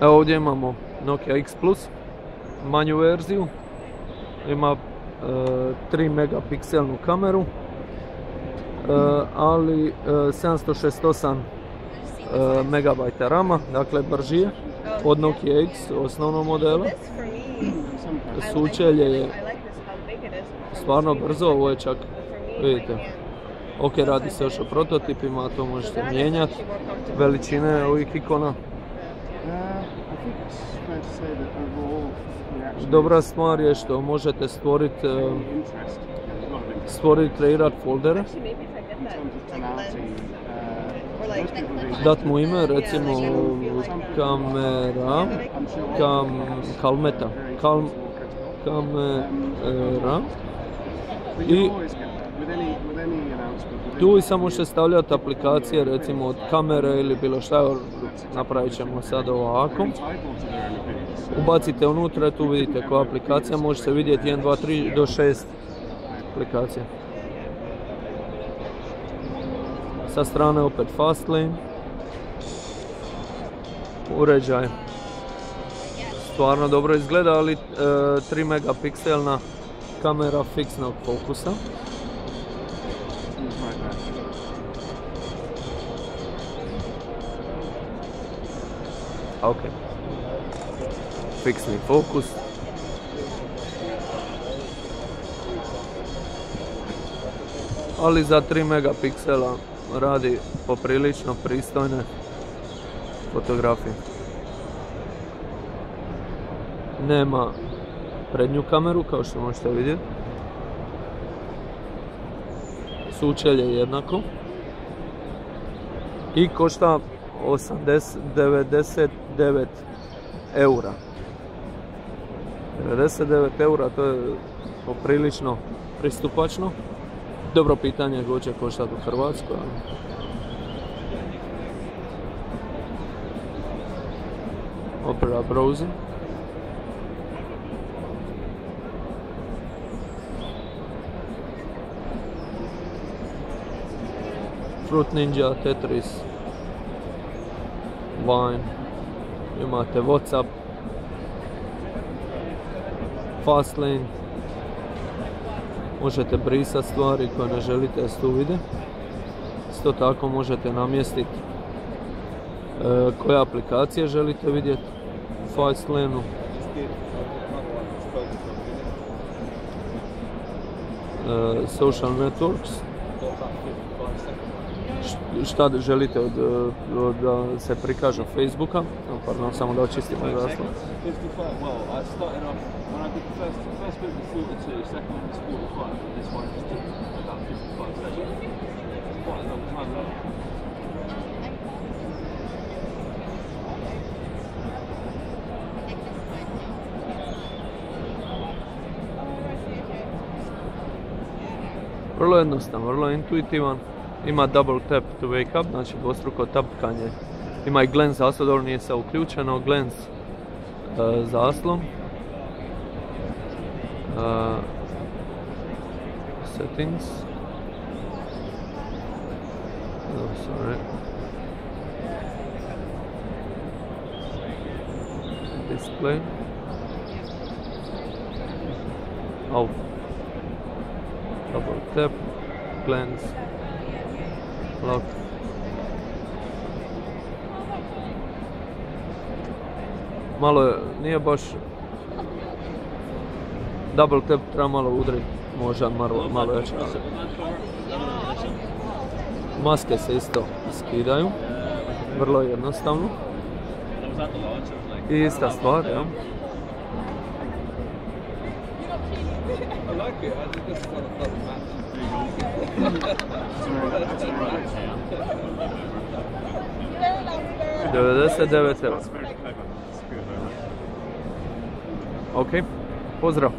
Evo ovdje imamo Nokia X Plus, manju verziju, ima 3 megapikselnu kameru, ali 768 MB rama, dakle brži je od Nokia X osnovnog modela. Sučelje je stvarno brzo, ovo je čak, vidite, ok, radi se još o prototipima, to možete mijenjati, veličine ovih ikona. Dobra stvar je što možete stvoriti, kreirati foldere, dat mu ime, recimo kamera, kamera, i tu samo možete stavljati aplikacije, recimo od kamere ili bilo šta, napravit ćemo sad ovako. Ubacite unutra, tu vidite koja aplikacija, možete vidjeti 1, 2, 3 do 6 aplikacija. Sa strane opet Fastlane. Uređaj stvarno dobro izgleda, ali 3 megapikselna kamera fiksnog fokusa. Ok. Fiksni fokus. Ali za 3 megapiksela radi poprilično pristojne fotografije. Nema prednju kameru kao što možete vidjeti. Sučelje je jednako. I košta 99 eura. 99 eura, to je poprilično pristupačno. Dobro pitanje je koliko će koštati u Hrvatskoj. Opera browser. Fruit Ninja, Tetris, Vine, imate Whatsapp, Fastlane, možete brisati stvari koje ne želite da se tu vide. Isto tako možete namjestiti koje aplikacije želite vidjeti u Fastlaneu. Social networks. Šta želite da se prikaže Facebooka? Pardon, samo da očistimo zaslon. Vrlo jednostavno, vrlo intuitivan. Ima double tap to wake up, znači dvostruko tapkanje. Ima i glance zaslon, dobro nije se uključeno, glance zaslon. Settings. Oh, sorry. Display. Oh. Double tap, glance. Lock. Malo je, nije baš double tap, treba malo udriti, možda malo jače. Maske se isto skidaju, vrlo jednostavno. I ista stvar, ja. €99. Ok, pozdrav.